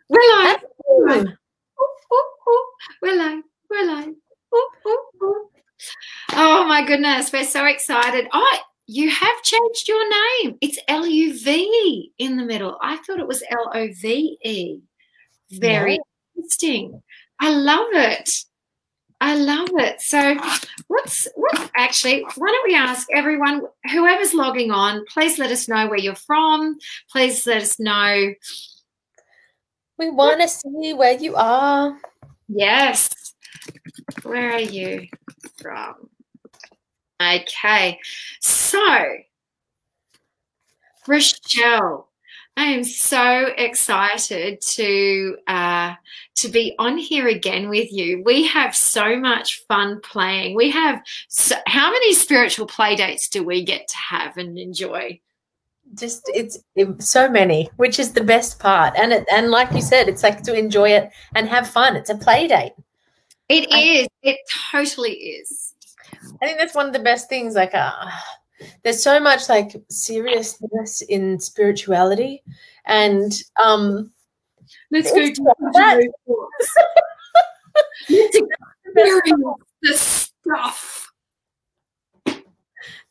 We're live. Absolutely. We're live. We're live. Oh my goodness, we're so excited. Oh, you have changed your name. It's L-U-V in the middle. I thought it was L-O-V-E. Very interesting. I love it. I love it. So what's actually, why don't we ask everyone, whoever's logging on, please let us know where you're from. Please let us know. We want to see where you are. Yes. Where are you from? Okay. So, Rochelle, I am so excited to be on here again with you. We have so much fun playing. We have how many spiritual play dates do we get to have and enjoy? Just it's so many, which is the best part. And like you said, it's like to enjoy it and have fun. It's a play date. It is. It totally is. I think that's one of the best things. Like, there's so much like seriousness in spirituality, and let's go to that. Let's experience the stuff.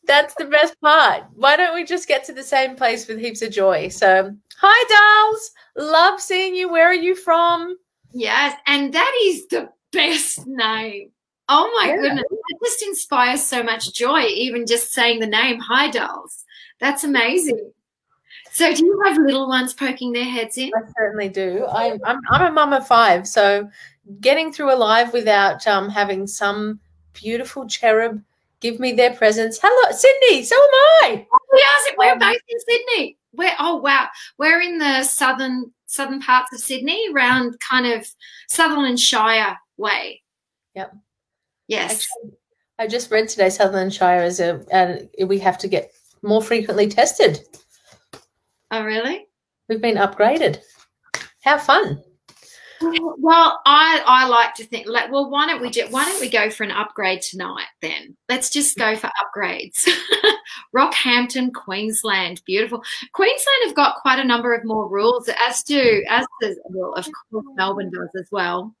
That's the best part. Why don't we just get to the same place with heaps of joy? So, hi, dolls. Love seeing you. Where are you from? Yes, and that is the best name. Oh, my goodness. It just inspires so much joy, even just saying the name. Hi, dolls. That's amazing. So do you have little ones poking their heads in? I certainly do. I'm a mum of 5, so getting through a live without having some beautiful cherub give me their presents. Hello, Sydney. So am I. We're both in Sydney. We're in the southern parts of Sydney, around kind of Sutherland Shire way. Yep. Yes. Actually, I just read today Sutherland Shire we have to get more frequently tested. Oh, really? We've been upgraded. How fun. Well, I like to think, like, well, why don't we go for an upgrade tonight then? Let's just go for upgrades. Rockhampton, Queensland, beautiful. Queensland have got quite a number of more rules, as well, of course, Melbourne does as well.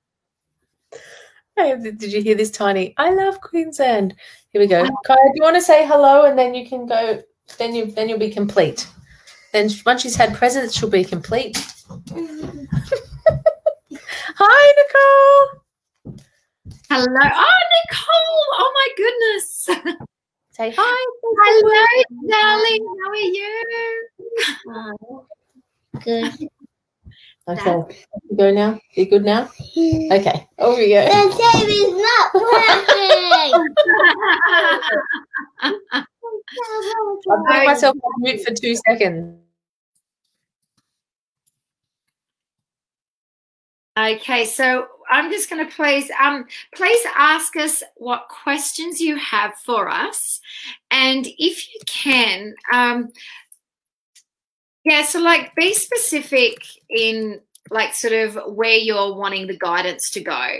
Hey, did you hear this tiny? I love Queensland. Here we go. Kaya, do you want to say hello, and then you can go? Then you'll be complete. Then once she's had presents, she'll be complete. Hi, Nicole. Hello. Oh, Nicole. Oh, my goodness. Say hi. Hello, darling. How are you? Good. Okay. You go now? You good now? Okay. Over we go. The tape is not working. I'll put myself on mute for 2 seconds. Okay, so I'm just going to please ask us what questions you have for us, and if you can, so like be specific in like sort of where you're wanting the guidance to go.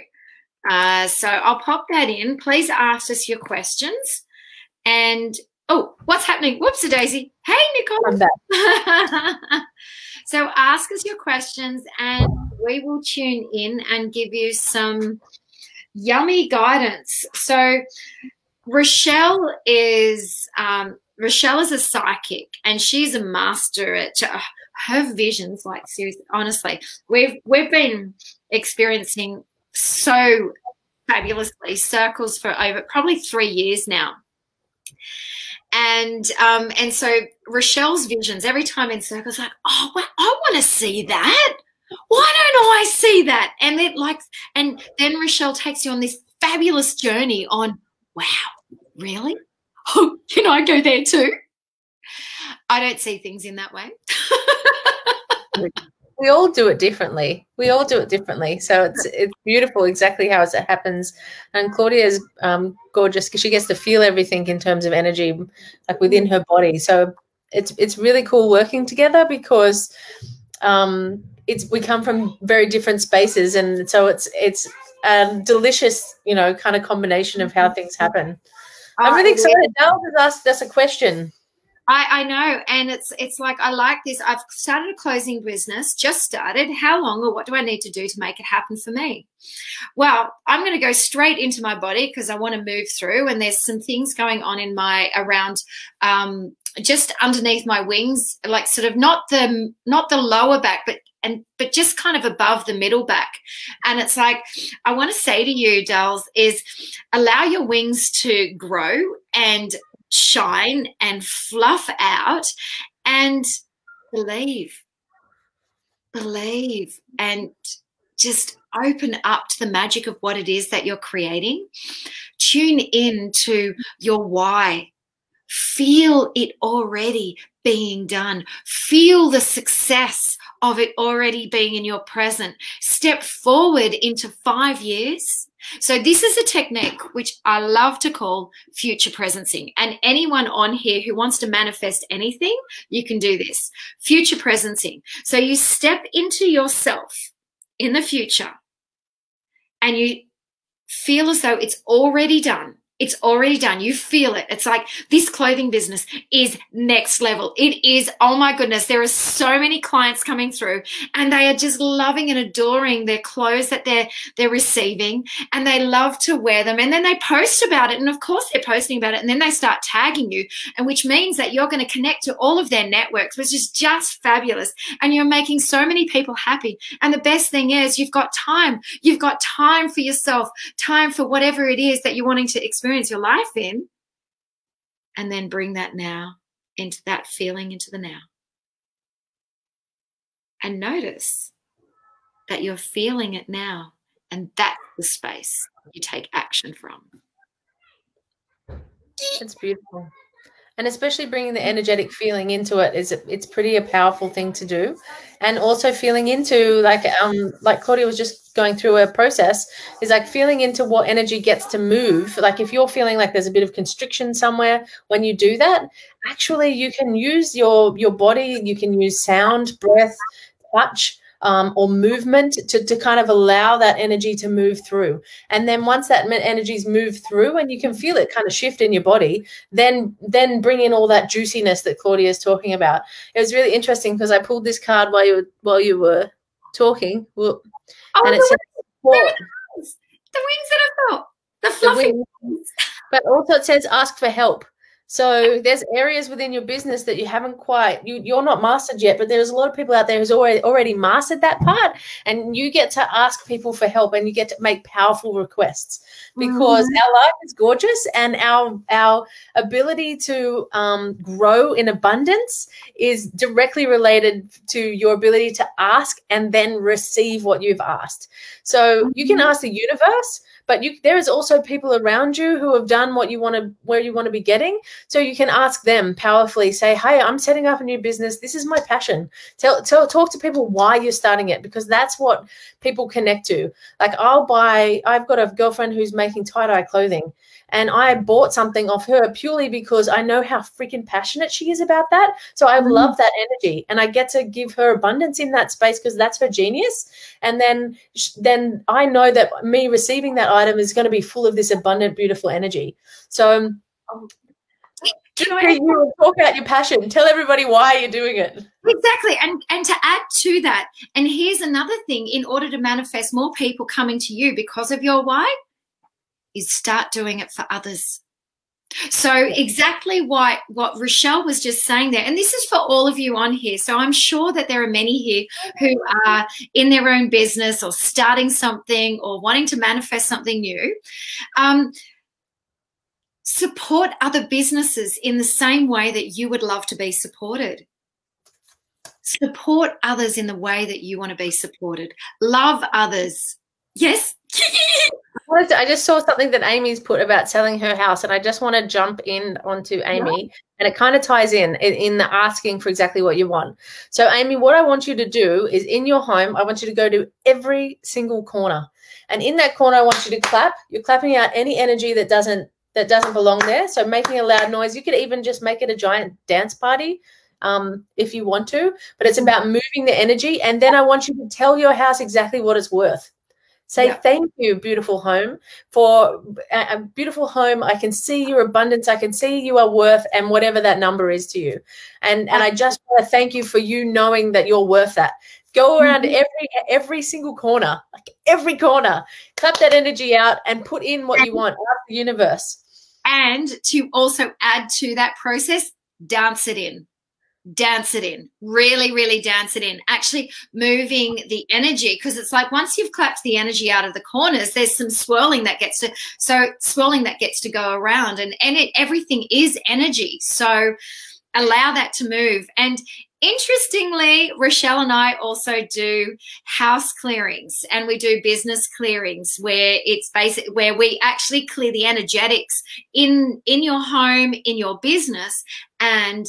So I'll pop that in. Please ask us your questions. And oh, what's happening? Whoops, Daisy. Hey, Nicole. I'm back. So ask us your questions, and we will tune in and give you some yummy guidance. So Rochelle is a psychic, and she's a master at her visions. Like, seriously, honestly, we've been experiencing so fabulously circles for over probably 3 years now. And so Rochelle's visions, every time in circles, like, oh, well, I want to see that. Why don't I see that? And then Rochelle takes you on this fabulous journey on, wow, really? Oh, can I go there too? I don't see things in that way. We all do it differently. So it's beautiful exactly how it happens. And Claudia's gorgeous because she gets to feel everything in terms of energy, like within her body. So it's really cool working together because we come from very different spaces, and so it's a delicious, kind of combination of how things happen. I'm really excited. Dal has asked us a question. I know, and it's like, I like this. I've started a closing business, just started. How long, or what do I need to do to make it happen for me? Well, I'm going to go straight into my body because I want to move through, and there's some things going on in my around just underneath my wings, like sort of not the lower back, but just kind of above the middle back. And it's like, I want to say to you, Dolls, is allow your wings to grow and shine and fluff out, and believe, and just open up to the magic of what it is that you're creating. Tune in to your why. Feel it already being done. Feel the success of it already being in your present. Step forward into 5 years. So this is a technique which I love to call future presencing. And anyone on here who wants to manifest anything, you can do this. Future presencing. So you step into yourself in the future and you feel as though it's already done. It's already done. You feel it. It's like, this clothing business is next level. It is, oh my goodness, there are so many clients coming through and they are just loving and adoring their clothes that they're receiving, and they love to wear them. And then they post about it. And of course they're posting about it, and then they start tagging you, and which means that you're going to connect to all of their networks, which is just fabulous. And you're making so many people happy. And the best thing is you've got time. You've got time for yourself, time for whatever it is that you're wanting to experience your life in, and then bring that now into that feeling, into the now, and notice that you're feeling it now, and that's the space you take action from. It's beautiful. And especially bringing the energetic feeling into it it's pretty a powerful thing to do. And also feeling into, like Claudia was just going through a process, is like feeling into what energy gets to move. Like if you're feeling like there's a bit of constriction somewhere, when you do that, actually you can use your body, you can use sound, breath, touch, or movement to kind of allow that energy to move through. And then once that energy's moved through and you can feel it kind of shift in your body, then bring in all that juiciness that Claudia is talking about. It was really interesting because I pulled this card while you were talking. And it said, the wings that I felt, the fluffy wings. But also it says ask for help. So there's areas within your business that you haven't quite, you're not mastered yet, but there's a lot of people out there who's already mastered that part, and you get to ask people for help and you get to make powerful requests, because our life is gorgeous, and our ability to grow in abundance is directly related to your ability to ask and then receive what you've asked. So you can ask the universe, but there is also people around you who have done where you want to be getting. So you can ask them powerfully, say, hey, I'm setting up a new business. This is my passion. Talk to people why you're starting it, because that's what people connect to. Like I've got a girlfriend who's making tie-dye clothing, and I bought something off her purely because I know how freaking passionate she is about that. So I love that energy, and I get to give her abundance in that space because that's her genius. And then I know that me receiving that item is going to be full of this abundant, beautiful energy. So you talk about your passion. Tell everybody why you're doing it. Exactly. And to add to that, and here's another thing, in order to manifest more people coming to you because of your why, is start doing it for others. So exactly what Rochelle was just saying there, and this is for all of you on here. So I'm sure that there are many here who are in their own business or starting something or wanting to manifest something new. Support other businesses in the same way that you would love to be supported. Support others in the way that you want to be supported. Love others. Yes. I just saw something that Amy's put about selling her house, and I just want to jump in onto Amy, and it kind of ties in the asking for exactly what you want. So Amy, what I want you to do is, in your home, I want you to go to every single corner, and in that corner I want you to clap. You're clapping out any energy that doesn't belong there. So making a loud noise. You could even just make it a giant dance party if you want to, but it's about moving the energy. And then I want you to tell your house exactly what it's worth. Say thank you, beautiful home, for a beautiful home. I can see your abundance. I can see you are worth, and whatever that number is to you. And I just want to thank you for you knowing that you're worth that. Go around every single corner, like every corner, clap that energy out and put in what you want out of the universe. And to also add to that process, dance it in. Dance it in, really, really dance it in. Actually moving the energy, because it's like once you've clapped the energy out of the corners, there's some swirling that gets to go around, and everything is energy. So allow that to move. And interestingly, Rochelle and I also do house clearings, and we do business clearings where it's where we actually clear the energetics in your home, in your business, and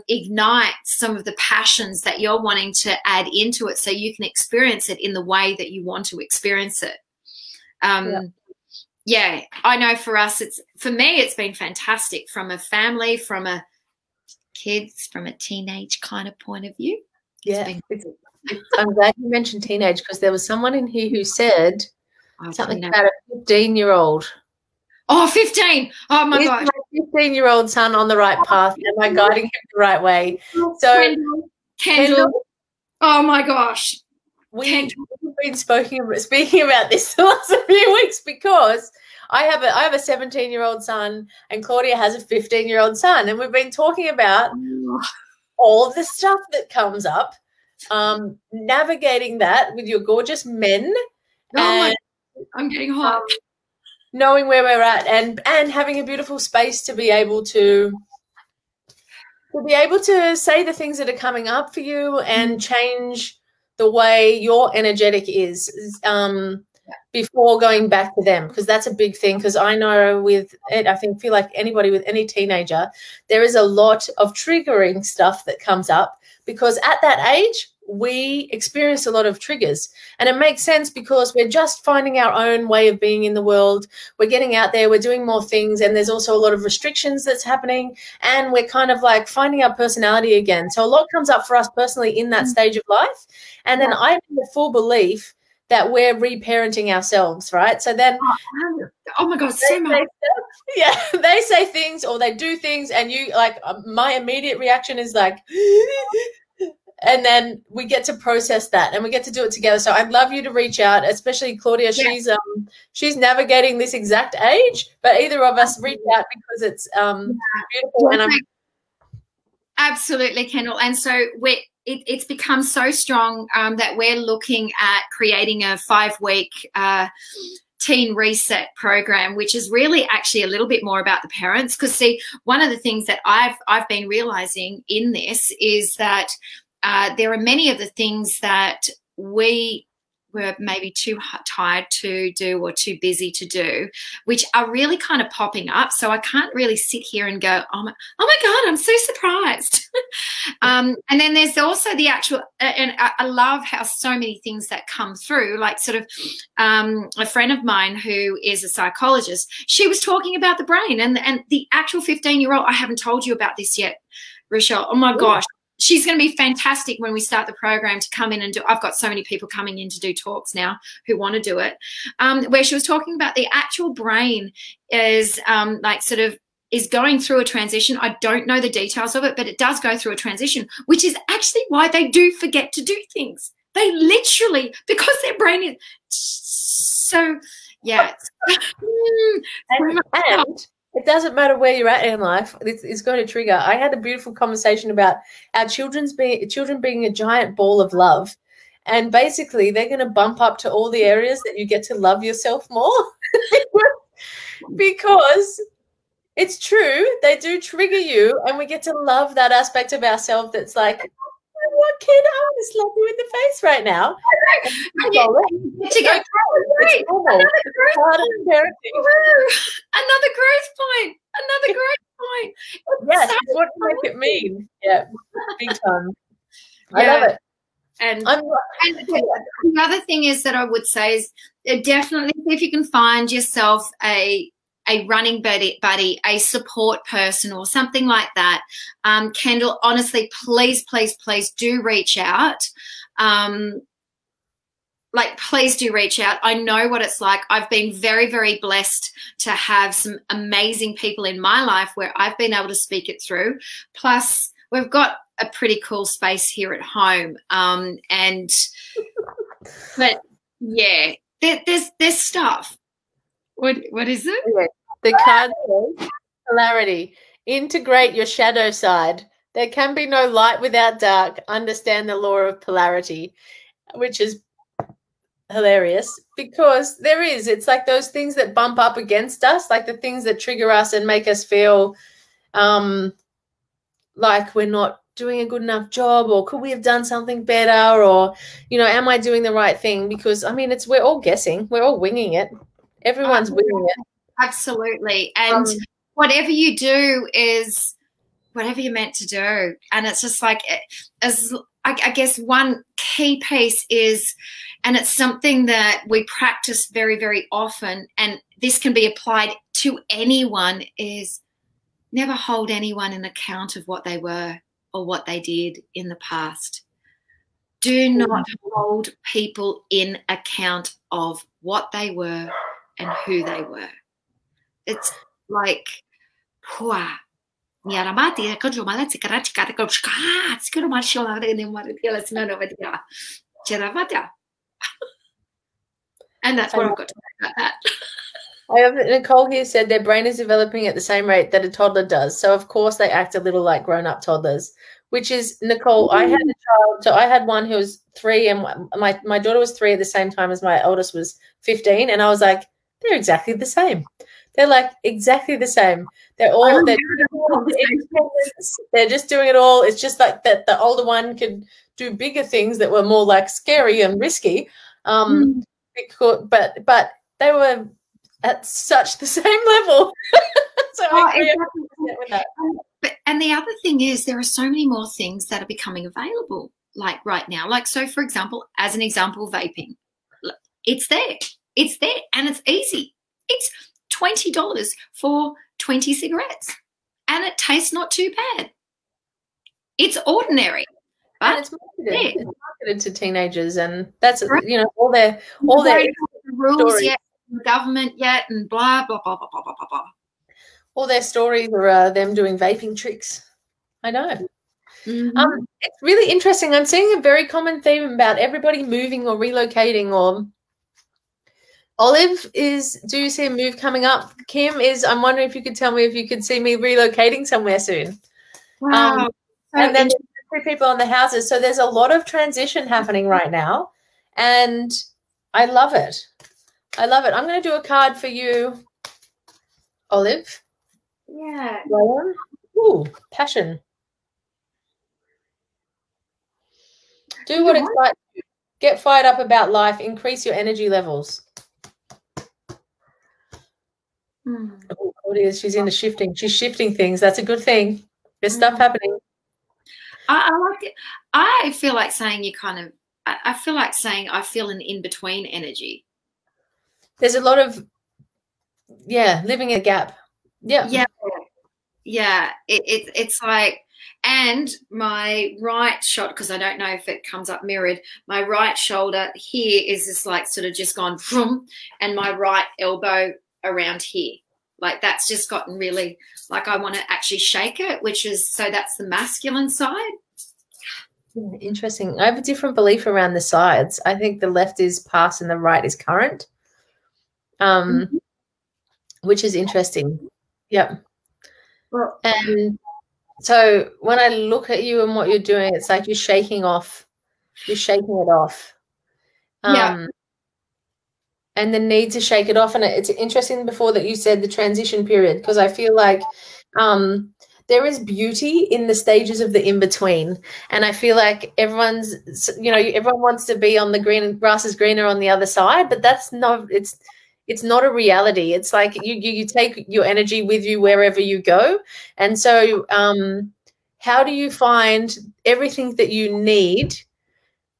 ignite some of the passions that you're wanting to add into it so you can experience it in the way that you want to experience it. Yeah, I know for us, for me, it's been fantastic from a family, from a kids, from a teenage kind of point of view. Yeah, I'm glad you mentioned teenage, because there was someone in here who said something about a 15-year-old. Oh, 15. Oh, my gosh. My 15-year-old son on the right path? Am I guiding him the right way? So, Kendall. Oh, my gosh. We've been speaking about this the last few weeks, because I have a 17-year-old son and Claudia has a 15-year-old son, and we've been talking about all of the stuff that comes up, navigating that with your gorgeous men. And I'm getting hot. Knowing where we're at, and having a beautiful space to be able to say the things that are coming up for you and change the way your energetic is before going back to them, because that's a big thing. Because I know feel like anybody with any teenager, there is a lot of triggering stuff that comes up, because at that age we experience a lot of triggers, and it makes sense because we're just finding our own way of being in the world. We're getting out there, we're doing more things, and there's also a lot of restrictions that's happening, and we're kind of like finding our personality again. So a lot comes up for us personally in that stage of life, and then I'm in the full belief that we're reparenting ourselves, right? So then oh my God, so much. They say things or they do things, and you like, my immediate reaction is like and then we get to process that and we get to do it together. So I'd love you to reach out, especially Claudia. Yeah. She's navigating this exact age, but either of us reach out because it's beautiful. And absolutely, Kendall. And so it's become so strong that we're looking at creating a 5-week teen reset program, which is really actually a little bit more about the parents. Because see, one of the things that I've been realizing in this is that there are many of the things that we were maybe too tired to do or too busy to do, which are really kind of popping up. So I can't really sit here and go, oh my God, I'm so surprised. And then there's also the actual, and I love how so many things that come through, like sort of a friend of mine who is a psychologist, she was talking about the brain and the actual 15-year-old, I haven't told you about this yet, Rochelle. Oh my gosh. She's going to be fantastic when we start the program to come in and do. I've got so many people coming in to do talks now who want to do it, where she was talking about the actual brain is like sort of is going through a transition. I don't know the details of it, but it does go through a transition, which is actually why they do forget to do things. They literally, because their brain is so, yeah. And it doesn't matter where you're at in life. It's going to trigger. I had a beautiful conversation about our children being a giant ball of love. And basically they're going to bump up to all the areas that you get to love yourself more. Because it's true. They do trigger you, and we get to love that aspect of ourselves that's like, what kid? I want to slap you in the face right now. Another growth point. Yes, what to make it mean. Yeah, big time. I love it. And the other thing is that I would say is definitely if you can find yourself a running buddy, a support person or something like that. Kendall, honestly, please do reach out. like, please do reach out. I know what it's like. I've been very, very blessed to have some amazing people in my life where I've been able to speak it through. Plus, we've got a pretty cool space here at home. But yeah, there's stuff. What is it? Okay. The card says polarity. Integrate your shadow side. There can be no light without dark. Understand the law of polarity, which is hilarious because there is. It's like those things that bump up against us, like the things that trigger us and make us feel like we're not doing a good enough job, or could we have done something better, or, you know, am I doing the right thing? Because, I mean, we're all guessing. We're all winging it. Everyone's winging it. Absolutely. And whatever you do is whatever you're meant to do. And it's just like, I guess one key piece is, and it's something that we practice very, very often, and this can be applied to anyone, is never hold anyone in account of what they were or what they did in the past. Do not hold people in account of what they were and who they were. It's like, and that's what I've got to say about that. Nicole here said their brain is developing at the same rate that a toddler does. So, of course, they act a little like grown-up toddlers, which is, Nicole, I had a child. So I had one who was 3, and my daughter was 3 at the same time as my eldest was 15. And I was like, they're exactly the same. They're like exactly the same. They're just doing it all. It's just like that the older one could do bigger things that were more like scary and risky. Because, but they were at such the same level. So I agree with that. And the other thing is, there are so many more things that are becoming available, like right now. Like, so for example, as an example, vaping. It's there. It's there, and it's easy. It's $20 for 20 cigarettes, and it tastes not too bad. It's ordinary, but it's marketed to teenagers, and that's you know all their rules stories. Yet, the government yet, and blah blah blah blah blah blah blah. All their stories are them doing vaping tricks. I know. It's really interesting. I'm seeing a very common theme about everybody moving or relocating. Or Olive do you see a move coming up? Kim I'm wondering if you could tell me if you could see me relocating somewhere soon. Wow. And then there's 3 people on the houses. So there's a lot of transition happening right now. And I love it. I love it. I'm going to do a card for you, Olive. Yeah. Ooh, passion. Do what excites you. Get fired up about life. Increase your energy levels. Oh, Claudia, she's into shifting. She's shifting things. That's a good thing. There's stuff happening. I like it. I feel like saying I feel like saying I feel an in-between energy. There's a lot of, living a gap. Yeah. It's like, and my right shoulder, because I don't know if it comes up mirrored, my right shoulder here is just like sort of just gone from, and my right elbow around here, like that's just gotten really like I want to actually shake it, so that's the masculine side. Interesting. I have a different belief around the sides. I think the left is past and the right is current, which is interesting. Yep. Well, and so when I look at you and what you're doing, it's like you're shaking it off. And the need to shake it off. And it's interesting before that you said the transition period, because I feel like there is beauty in the stages of the in-between. And I feel like everyone wants to be on the green, grass is greener on the other side, but that's not, it's not a reality. It's like you take your energy with you wherever you go. And so how do you find everything that you need,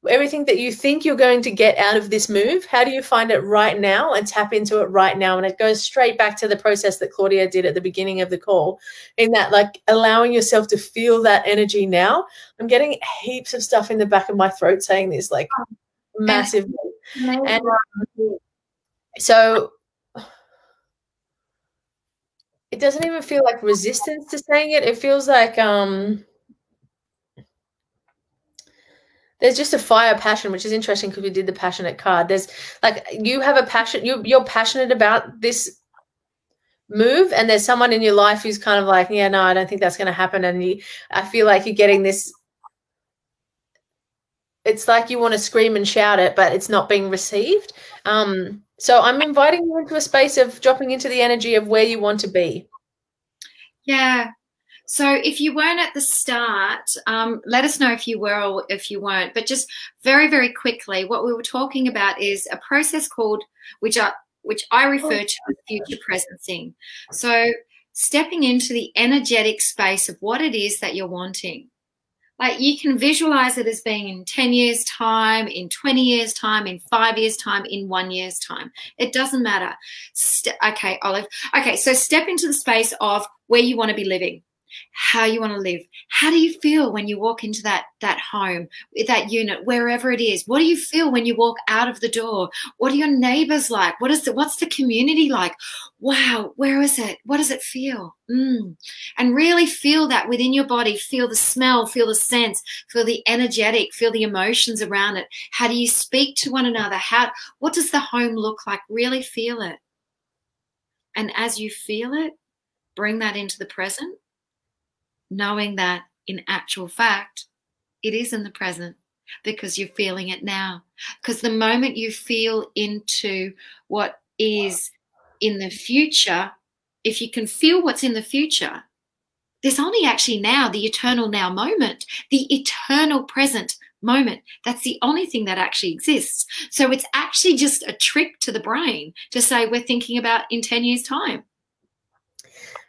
everything that you think you're going to get out of this move? How do you find it right now and tap into it right now? And it goes straight back to the process that Claudia did at the beginning of the call, in that like allowing yourself to feel that energy now. I'm getting heaps of stuff in the back of my throat saying this, like massive. And so it doesn't even feel like resistance to saying it. It feels like there's just a fire passion, which is interesting because we did the passionate card. There's like you have a passion, you're passionate about this move, and there's someone in your life who's kind of like, yeah, no, I don't think that's going to happen. And I feel like you're getting this, it's like you want to scream and shout it, but it's not being received. So I'm inviting you into a space of dropping into the energy of where you want to be. Yeah. So if you weren't at the start, let us know if you were or if you weren't. But just very, very quickly, what we were talking about is a process called, which I refer to as future presencing. So stepping into the energetic space of what it is that you're wanting. Like you can visualize it as being in 10 years' time, in 20 years' time, in 5 years' time, in 1 year's time. It doesn't matter. Okay, Olive. Okay, so step into the space of where you want to be living, how you want to live. How do you feel when you walk into that home, that unit, wherever it is? What do you feel when you walk out of the door? What are your neighbors like? What's the community like? Wow, where is it? What does it feel? And really feel that within your body. Feel the smell, feel the sense, feel the energetic, feel the emotions around it. How do you speak to one another? What does the home look like? Really feel it. And as you feel it, bring that into the present, knowing that in actual fact, it is in the present because you're feeling it now. Because the moment you feel into what is in the future, if you can feel what's in the future, there's only actually now, the eternal now moment, the eternal present moment. That's the only thing that actually exists. So it's actually just a trick to the brain to say we're thinking about in 10 years' time.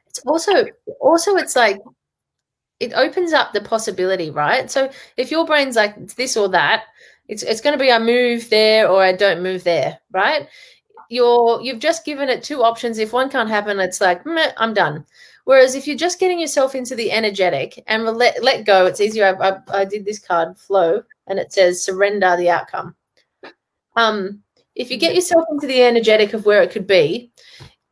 It's also it's like, it opens up the possibility, right? So if your brain's like it's this or that, it's going to be I move there or I don't move there, right? You've just given it two options. If one can't happen, it's like, I'm done. Whereas if you're just getting yourself into the energetic and let go, it's easier. I did this card, flow, and it says surrender the outcome. If you get yourself into the energetic of where it could be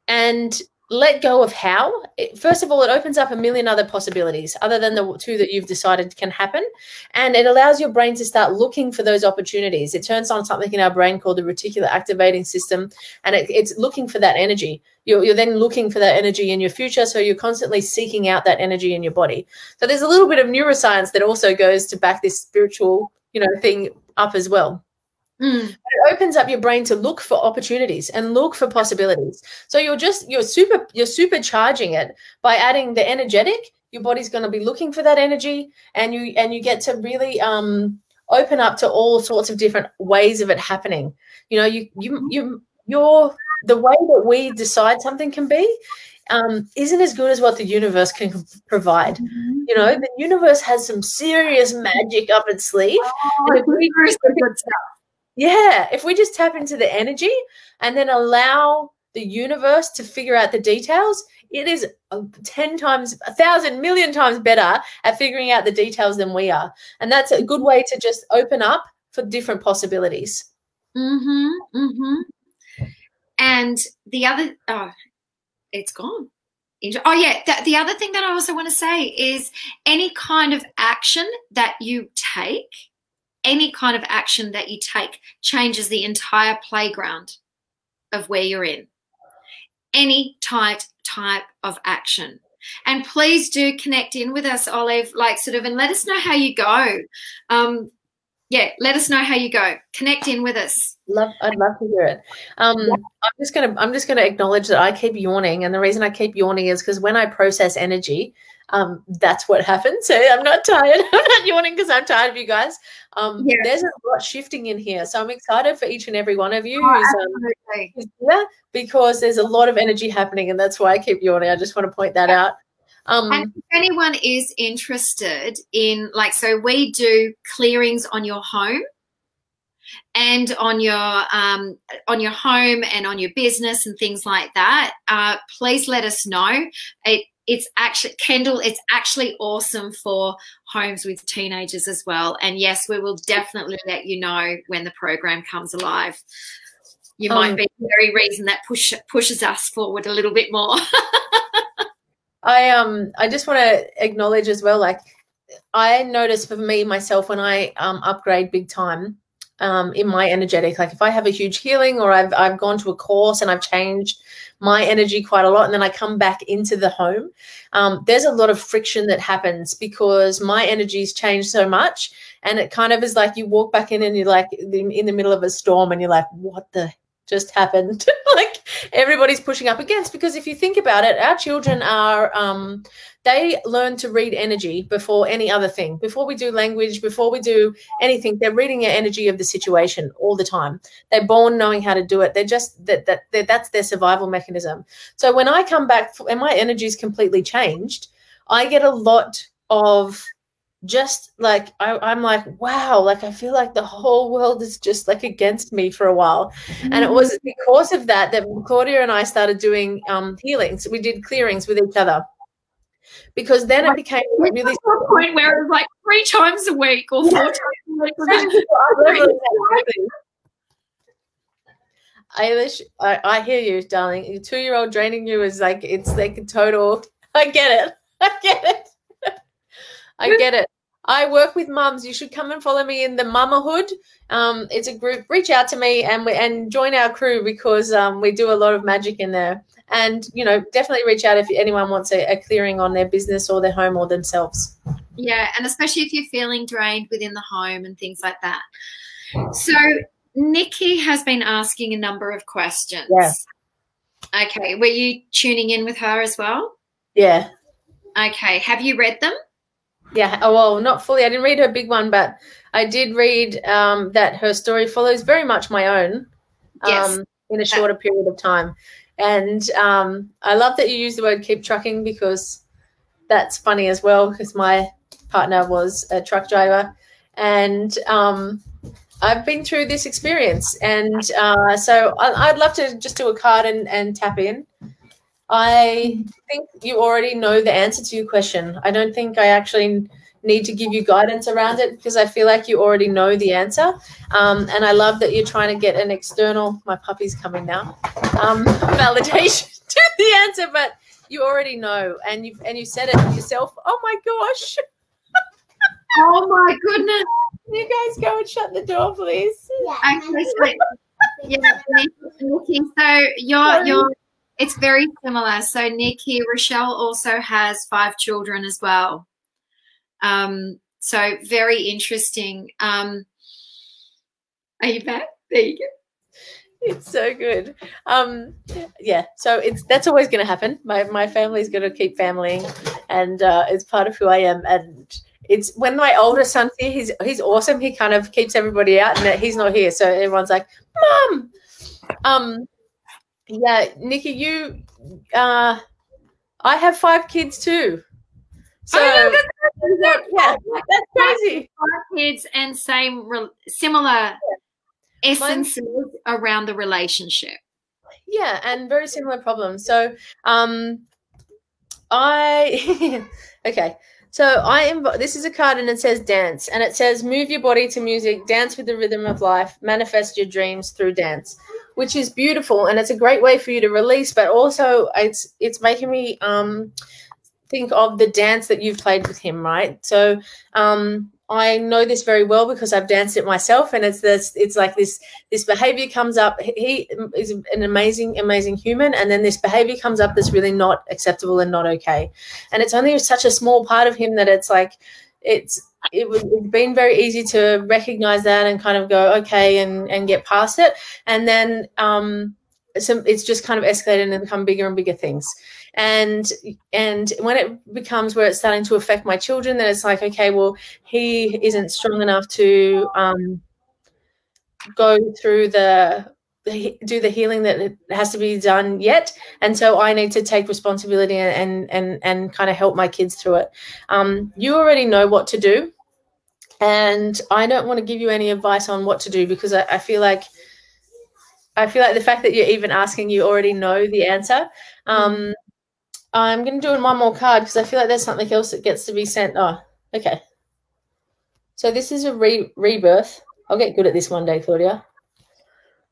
and let go of how, first of all, it opens up a million other possibilities other than the two that you've decided can happen. And it allows your brain to start looking for those opportunities. It turns on something in our brain called the reticular activating system, and it's looking for that energy. You're then looking for that energy in your future, so you're constantly seeking out that energy in your body. So there's a little bit of neuroscience that also goes to back this spiritual, thing up as well. It opens up your brain to look for opportunities and look for possibilities. So you're supercharging it by adding the energetic. Your body's going to be looking for that energy, and you get to really open up to all sorts of different ways of it happening. You're the way that we decide something can be isn't as good as what the universe can provide. The universe has some serious magic up its sleeve. If we just tap into the energy and then allow the universe to figure out the details, it is 10 times, 1,000 million times better at figuring out the details than we are. And that's a good way to just open up for different possibilities. And the other, it's gone. Oh, yeah. The other thing that I also want to say is any kind of action that you take, changes the entire playground of where you're in. Any type of action. And please do connect in with us, Olive, and let us know how you go. Let us know how you go. Connect in with us. I'd love to hear it. I'm just gonna acknowledge that I keep yawning, and the reason I keep yawning is because when I process energy, that's what happens. So I'm not tired. I'm not yawning because I'm tired of you guys. There's a lot shifting in here, so I'm excited for each and every one of you who's here, because there's a lot of energy happening, and that's why I keep yawning. I just want to point that out. And if anyone is interested in, so we do clearings on your home and on your home and on your business and things like that. Please let us know. it's actually, Kendall, it's actually awesome for homes with teenagers as well. And yes, we will definitely let you know when the program comes alive. You might be the very reason that pushes us forward a little bit more. I just want to acknowledge as well, like, I notice for me, myself, when I upgrade big time in my energetic, like if I have a huge healing or I've gone to a course and I've changed my energy quite a lot, and then I come back into the home, there's a lot of friction that happens because my energy's changed so much, and it kind of is like you walk back in and you're like in the middle of a storm and you're like, what the just happened? Like everybody's pushing up against, because if you think about it, our children are they learn to read energy before any other thing. Before we do language, before we do anything, they're reading the energy of the situation all the time. They're born knowing how to do it. They're just that's their survival mechanism. So when I come back and my energy is completely changed, I get a lot of just like I'm like, wow, like I feel like the whole world is just like against me for a while. And it was because of that Claudia and I started doing healings. We did clearings with each other, because then it became really to a point where it was like 3 times a week or 4 times a week. Ailish, I hear you, darling. Your 2-year-old draining you is like, it's like a total, I get it. I get it. I work with mums. You should come and follow me in the Mamahood. It's a group. Reach out to me and join our crew, because we do a lot of magic in there. And, you know, definitely reach out if anyone wants a clearing on their business or their home or themselves. Yeah, and especially if you're feeling drained within the home and things like that. So Nikki has been asking a number of questions. Yeah. Okay. Were you tuning in with her as well? Yeah. Okay. Have you read them? Yeah, oh, well, not fully. I didn't read her big one, but I did read that her story follows very much my own in a shorter period of time. And I love that you use the word keep trucking, because that's funny as well, because my partner was a truck driver, and I've been through this experience. And so I'd love to just do a card and tap in. I think you already know the answer to your question. I don't think I actually need to give you guidance around it, because I feel like you already know the answer. And I love that you're trying to get an external, my puppy's coming now, validation to the answer, but you already know, and you said it yourself. Oh my gosh. Oh my goodness. You guys go and shut the door, please. Yeah, Nikki, so you're it's very similar. So Nikki, Rochelle also has 5 children as well. So very interesting. Are you back? There you go. It's so good. Yeah, so that's always going to happen. My family's going to keep familying, and it's part of who I am. And it's when my older son's here, he's awesome. He kind of keeps everybody out, and he's not here, so everyone's like, Mom. Yeah, Nikki, you, I have 5 kids too. So that's crazy. 5 kids and similar essences around the relationship. Yeah, and very similar problems. So, okay. So this is a card, and it says dance, and it says move your body to music, dance with the rhythm of life, manifest your dreams through dance, which is beautiful, and it's a great way for you to release, but also it's making me think of the dance that you've played with him, right? So I know this very well because I've danced it myself, and it's like this behavior comes up. He is an amazing human, and then this behavior comes up that's really not acceptable and not okay. And it's only such a small part of him that it's like it's been very easy to recognize that and kind of go okay and get past it. And then it's just kind of escalated and become bigger and bigger things. And when it becomes where it's starting to affect my children, then it's like, okay, well, he isn't strong enough to go through do the healing that has to be done yet. And so I need to take responsibility and kind of help my kids through it. You already know what to do, and I don't want to give you any advice on what to do, because I feel like the fact that you're even asking, you already know the answer. I'm going to do one more card because I feel like there's something else that gets to be sent. Oh, okay. So this is a rebirth. I'll get good at this one day, Claudia.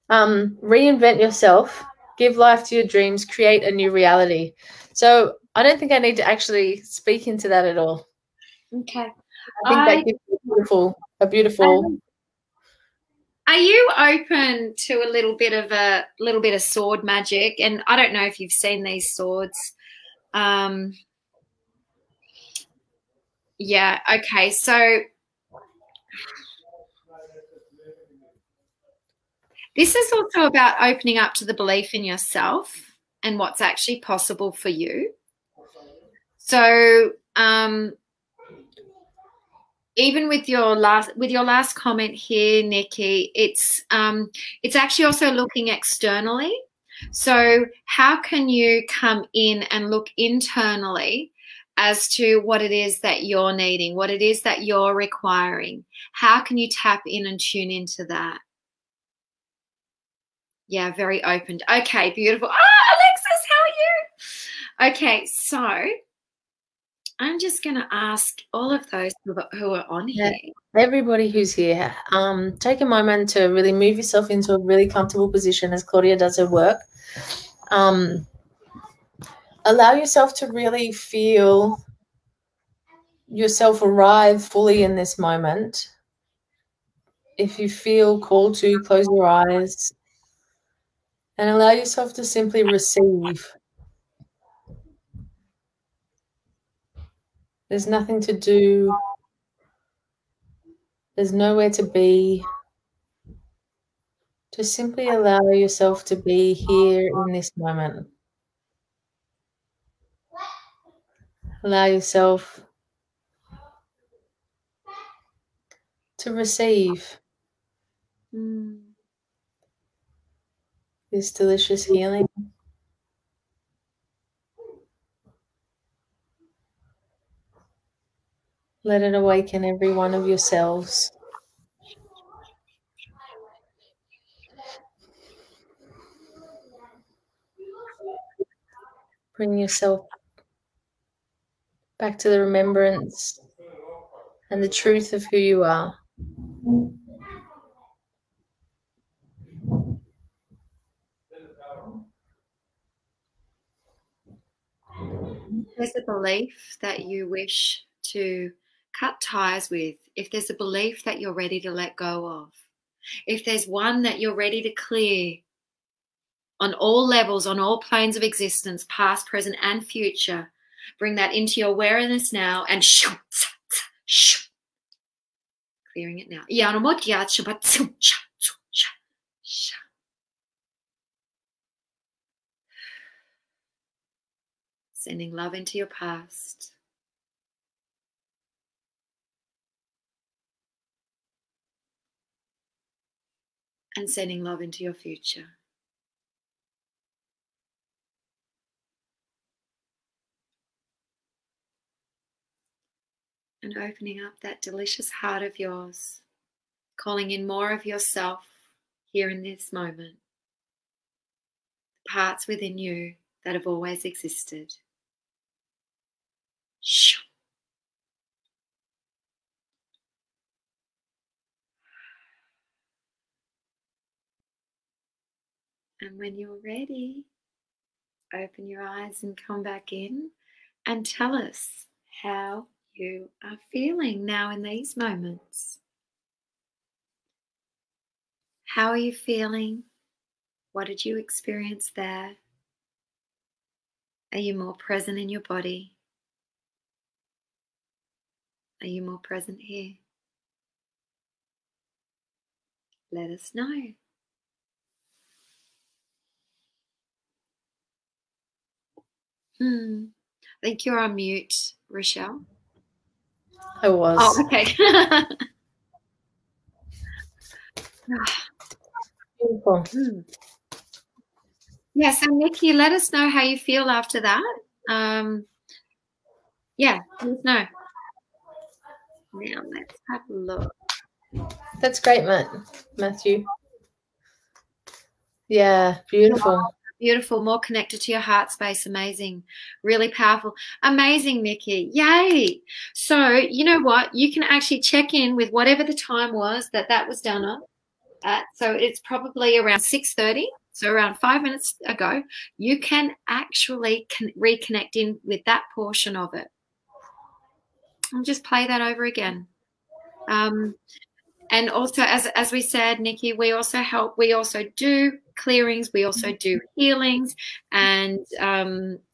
Reinvent yourself, give life to your dreams, create a new reality. So I don't think I need to actually speak into that at all. Okay. I think that gives you a beautiful. Are you open to a little bit of sword magic? And I don't know if you've seen these swords. Yeah. Okay. So this is also about opening up to the belief in yourself and what's actually possible for you. So even with your last comment here, Nikki, it's actually also looking externally. So how can you come in and look internally as to what it is that you're needing, what it is that you're requiring? How can you tap in and tune into that? Yeah, very open. Okay, beautiful. Ah, Alexis, how are you? Okay, so I'm just going to ask all of those who are on here. Everybody who's here, take a moment to really move yourself into a really comfortable position as Claudia does her work. Allow yourself to really feel yourself arrive fully in this moment. If you feel called to, close your eyes and allow yourself to simply receive. There's nothing to do. There's nowhere to be. Just simply allow yourself to be here in this moment. Allow yourself to receive this delicious healing. Let it awaken every one of your cells. Bring yourself back to the remembrance and the truth of who you are. There's a belief that you wish to cut ties with, if there's a belief that you're ready to let go of, if there's one that you're ready to clear on all levels, on all planes of existence, past, present, and future, bring that into your awareness now and clearing it now. Sending love into your past. And sending love into your future. And opening up that delicious heart of yours, calling in more of yourself here in this moment. The parts within you that have always existed. And when you're ready, open your eyes and come back in and tell us how you are feeling now in these moments. How are you feeling? What did you experience there? Are you more present in your body? Are you more present here? Let us know. I think you're on mute, Rochelle. I was. Oh, okay. Beautiful. Yeah, so Nikki, let us know how you feel after that. Yeah, let us know. Now let's have a look. That's great, Matthew. Yeah, beautiful. Beautiful. More connected to your heart space. Amazing. Really powerful. Amazing, Nikki. Yay. So you know what? You can actually check in with whatever the time was that was done on. So it's probably around 6:30. So around 5 minutes ago, you can actually reconnect in with that portion of it. And just play that over again. And also, as we said, Nikki, we also help. We also do clearings. We also do healings. And,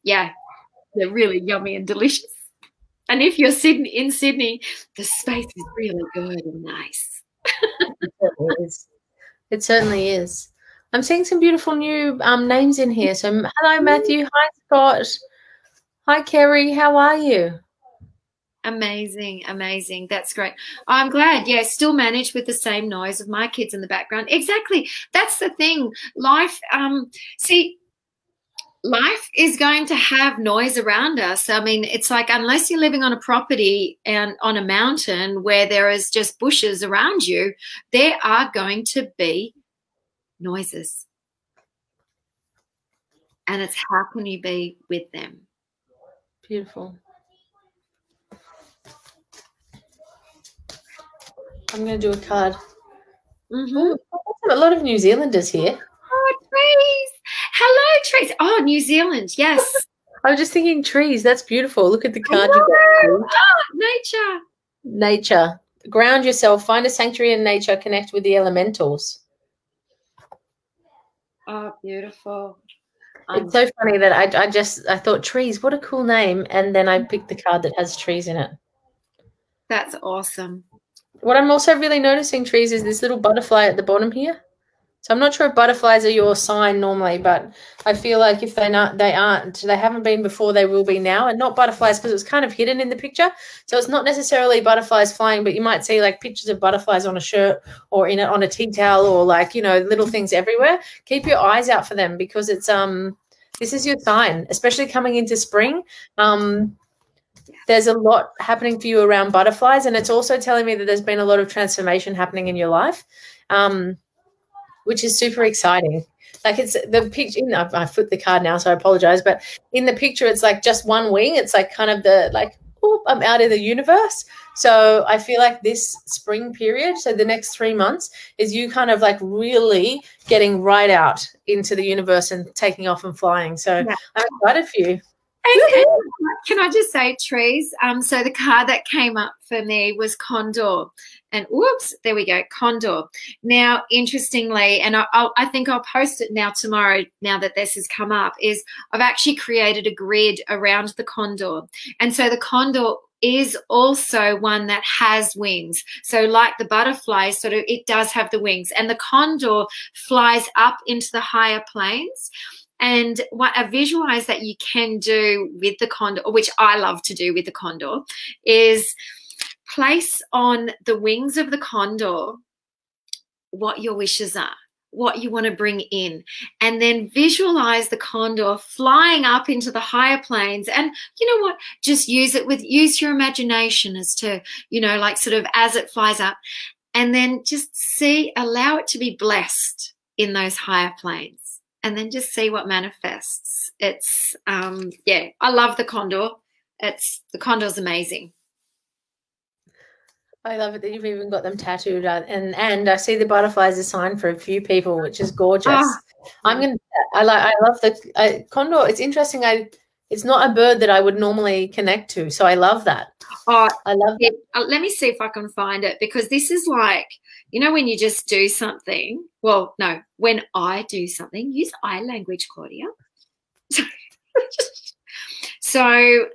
yeah, they're really yummy and delicious. And if you're in Sydney, the space is really good and nice. It certainly is. I'm seeing some beautiful new names in here. So hello, Matthew. Hi, Scott. Hi, Kerry. How are you? Amazing, amazing. That's great. I'm glad. Yeah, still managed with the same noise of my kids in the background. Exactly. That's the thing. Life, life is going to have noise around us. I mean, it's like unless you're living on a property and on a mountain where there is just bushes around you, there are going to be noises. And it's how can you be with them? Beautiful. I'm going to do a card. Mm-hmm. A lot of New Zealanders here. Oh, trees. Hello, trees. Oh, New Zealand. Yes. I was just thinking trees. That's beautiful. Look at the card you got. Oh, nature. Nature. Ground yourself. Find a sanctuary in nature. Connect with the elementals. Oh, beautiful. It's so funny that I thought trees. What a cool name. And then I picked the card that has trees in it. That's awesome. What I'm also really noticing, trees, is this little butterfly at the bottom here. So I'm not sure if butterflies are your sign normally, but I feel like if they haven't been before, they will be now. And not butterflies because it was kind of hidden in the picture. So it's not necessarily butterflies flying, but you might see like pictures of butterflies on a shirt or on a tea towel or like, you know, little things everywhere. Keep your eyes out for them because it's this is your sign, especially coming into spring. There's a lot happening for you around butterflies, and it's also telling me that there's been a lot of transformation happening in your life, which is super exciting. Like it's the picture, I flipped the card now, so I apologize, but in the picture, it's like just one wing. It's like kind of I'm out of the universe. So I feel like this spring period, so the next 3 months, is you kind of like really getting right out into the universe and taking off and flying. So yeah. I'm excited for you. And can I just say, trees? So the card that came up for me was Condor. And whoops, there we go, Condor. Now, interestingly, and I think I'll post it now tomorrow, now that this has come up, is I've actually created a grid around the Condor. And so the Condor is also one that has wings. So like the butterfly, sort of, it does have the wings. And the Condor flies up into the higher planes. And what I visualize that you can do with the Condor, which I love to do with the Condor, is place on the wings of the Condor what your wishes are, what you want to bring in, and then visualize the Condor flying up into the higher planes. And you know what? Just use your imagination as to, you know, like sort of as it flies up, and then just allow it to be blessed in those higher planes. And then just see what manifests. It's, yeah, I love the Condor. The Condor's amazing. I love it that you've even got them tattooed. And I see the butterfly as a sign for a few people, which is gorgeous. I love the Condor. It's interesting. It's not a bird that I would normally connect to. So I love that. Oh, I love it. Let me see if I can find it, because this is like, you know, when you just do something. Well, no, when I do something, use I language, Claudia. So,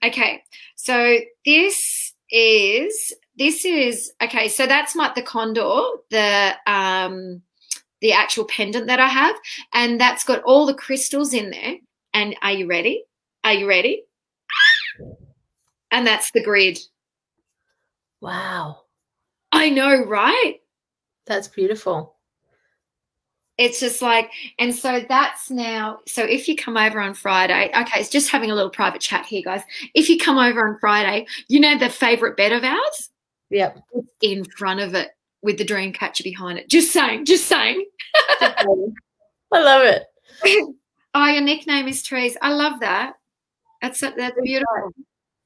okay. So this is okay. So that's the Condor, the actual pendant that I have, and that's got all the crystals in there. And are you ready? Are you ready? And that's the grid. Wow. I know, right? That's beautiful. It's just like, and so that's now, so if you come over on Friday, okay, it's just having a little private chat here, guys. If you come over on Friday, you know the favorite bed of ours? Yep. It's in front of it with the dream catcher behind it. Just saying. I love it. Oh, your nickname is Trees. I love that. That's beautiful.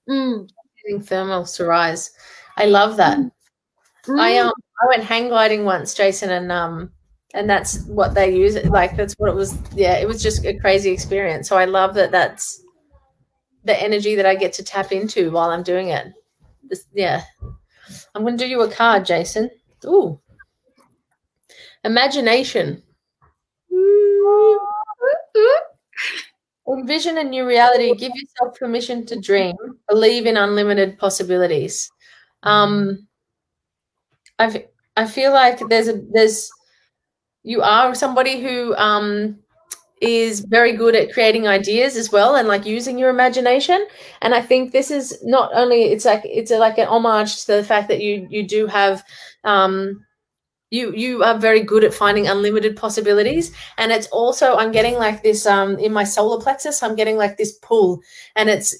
Using thermals to rise. I love that. I went hang gliding once, Jason, and that's what they use. Like that's what it was. Yeah, it was just a crazy experience. So I love that. That's the energy that I get to tap into while I'm doing it. Yeah, I'm going to do you a card, Jason. Ooh, imagination. Envision a new reality. Give yourself permission to dream. Believe in unlimited possibilities. I feel like you are somebody who is very good at creating ideas as well and like using your imagination. And I think this is not only it's like an homage to the fact that you do have you are very good at finding unlimited possibilities. And it's also I'm getting like this in my solar plexus, I'm getting like this pull, and it's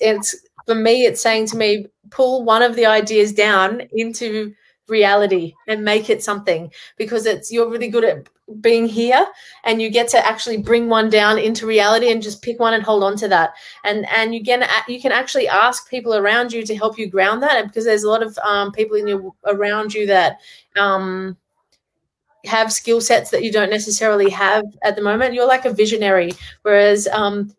for me it's saying to me, pull one of the ideas down into reality and make it something, because you're really good at being here and you get to actually bring one down into reality and just pick one and hold on to that, and you can actually ask people around you to help you ground that, because there's a lot of people around you that have skill sets that you don't necessarily have at the moment. You're like a visionary, whereas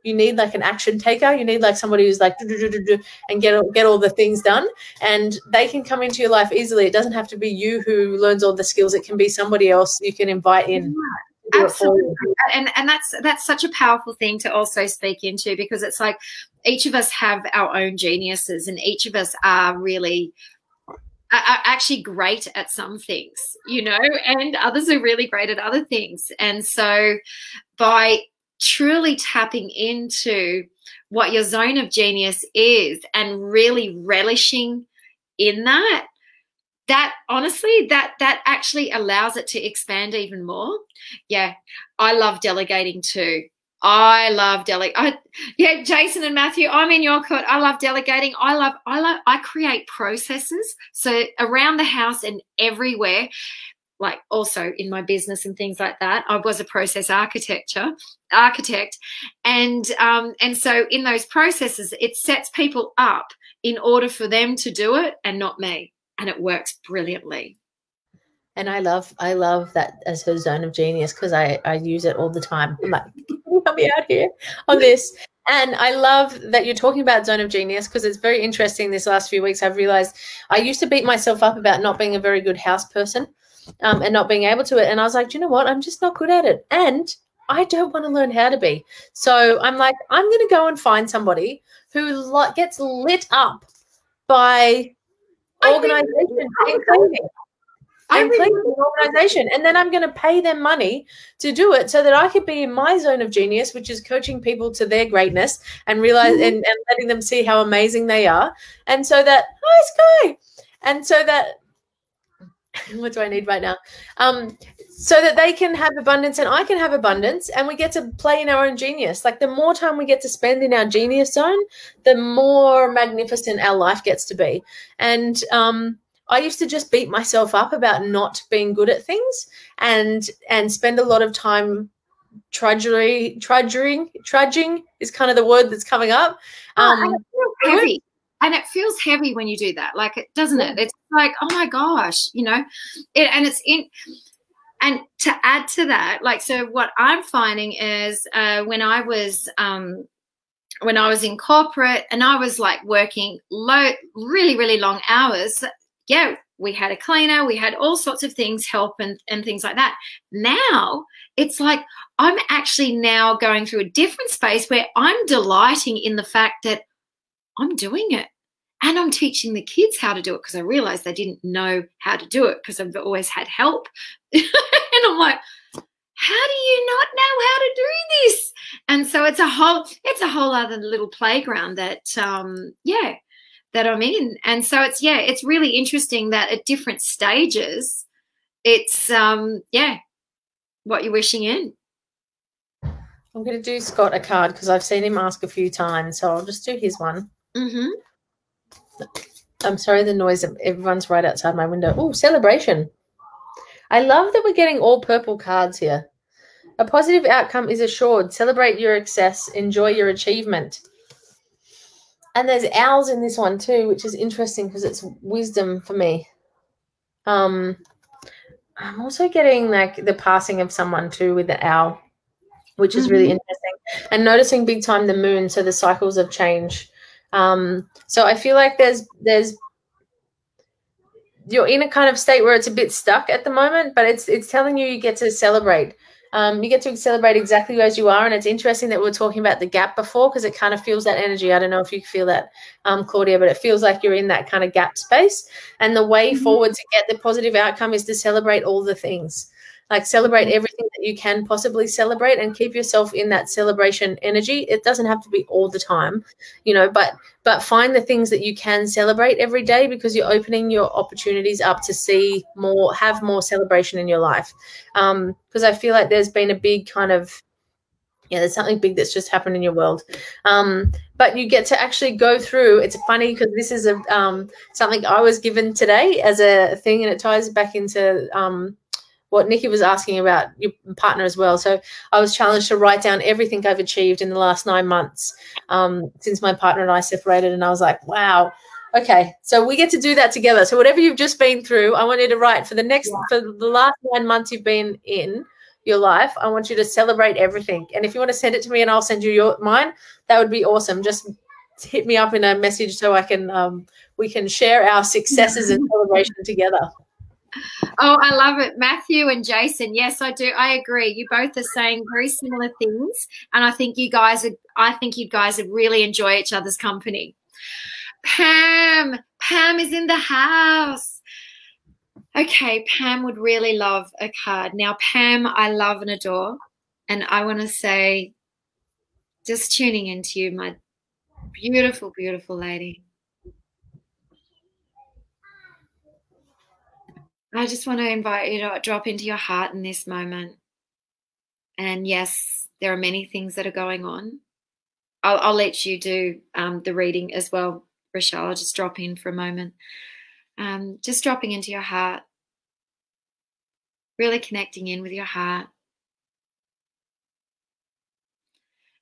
you need like an action taker. You need like somebody who's like and get all the things done, and they can come into your life easily. It doesn't have to be you who learns all the skills. It can be somebody else you can invite in. Yeah, absolutely. And that's such a powerful thing to also speak into, because it's like each of us have our own geniuses, and each of us are actually great at some things, and others are really great at other things. And so by truly tapping into what your zone of genius is and really relishing in that honestly, that actually allows it to expand even more. Yeah, I love delegating too. I love delegating. Yeah, Jason and Matthew, I'm in your court. I love delegating. I create processes. So around the house and everywhere, like also in my business and things like that, I was a process architect. And so in those processes, it sets people up in order for them to do it and not me. And it works brilliantly. And I love that as her zone of genius, because I use it all the time. I'm like, can you help me out here on this? And I love that you're talking about zone of genius, because it's very interesting. This last few weeks, I've realized I used to beat myself up about not being a very good house person and not being able to it. And I was like, do you know what? I'm just not good at it. And I don't want to learn how to be. So I'm like, I'm going to go and find somebody who gets lit up by organization and cleaning. And clean the organization, and then I'm going to pay them money to do it so that I could be in my zone of genius, which is coaching people to their greatness and realize and letting them see how amazing they are. And so that and so that what do I need right now? So that they can have abundance and I can have abundance, and we get to play in our own genius. Like the more time we get to spend in our genius zone, the more magnificent our life gets to be. And I used to just beat myself up about not being good at things and spend a lot of time trudging is kind of the word that's coming up. And it feels heavy. And it feels heavy when you do that. Like, doesn't it? It's like, oh my gosh, and to add to that, like, so what I'm finding is when I was in corporate and I was like working really, really long hours, yeah, we had a cleaner, we had all sorts of things help and things like that. Now it's like I'm actually now going through a different space where I'm delighting in the fact that I'm doing it and I'm teaching the kids how to do it, because I realized they didn't know how to do it because I've always had help. And I'm like, how do you not know how to do this? And so it's a whole other little playground that that I'm in. And so it's really interesting that at different stages, it's what you're wishing in. I'm going to do Scott a card because I've seen him ask a few times, so I'll just do his one. Mm-hmm. I'm sorry, the noise. Everyone's right outside my window. Oh, celebration. I love that we're getting all purple cards here. A positive outcome is assured. Celebrate your success. Enjoy your achievement. And there's owls in this one too, which is interesting because it's wisdom for me. I'm also getting like the passing of someone too with the owl, which is really interesting. And noticing big time the moon, so the cycles of change. So I feel like there's you're in a kind of state where it's a bit stuck at the moment, but it's telling you get to celebrate. You get to celebrate exactly as you are, and it's interesting that we were talking about the gap before because it kind of feels that energy. I don't know if you feel that, Claudia, but it feels like you're in that kind of gap space. And the way forward to get the positive outcome is to celebrate all the things. Like celebrate everything that you can possibly celebrate and keep yourself in that celebration energy. It doesn't have to be all the time, you know, but find the things that you can celebrate every day because you're opening your opportunities up to see more, have more celebration in your life. Because I feel like there's been a big kind of, there's something big that's just happened in your world. But you get to actually go through. It's funny because this is something I was given today as a thing, and it ties back into what Nikki was asking about your partner as well. So I was challenged to write down everything I've achieved in the last 9 months since my partner and I separated. And I was like, wow, okay. So we get to do that together. So whatever you've just been through, I want you to write for the last 9 months you've been in your life. I want you to celebrate everything. And if you want to send it to me and I'll send you mine, that would be awesome. Just hit me up in a message so I can we can share our successes and celebration together. Oh, I love it. Matthew and Jason. Yes, I do. I agree. You both are saying very similar things. And I think you guys would really enjoy each other's company. Pam is in the house. Okay, Pam would really love a card. Now, Pam, I love and adore. And I want to say, just tuning into you, my beautiful, beautiful lady. I just want to invite you to drop into your heart in this moment. And yes, there are many things that are going on. I'll let you do the reading as well, Rochelle. I'll just drop in for a moment. Just dropping into your heart, really connecting in with your heart.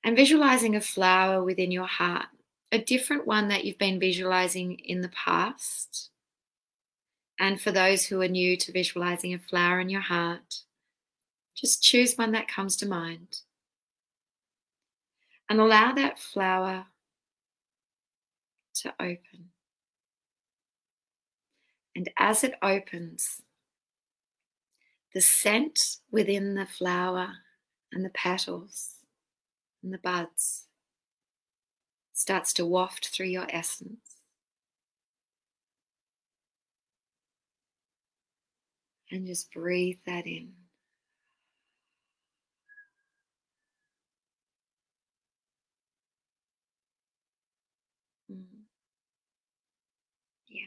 And visualizing a flower within your heart, a different one that you've been visualizing in the past. And for those who are new to visualizing a flower in your heart, just choose one that comes to mind. And allow that flower to open. And as it opens, the scent within the flower and the petals and the buds starts to waft through your essence. And just breathe that in. Yeah.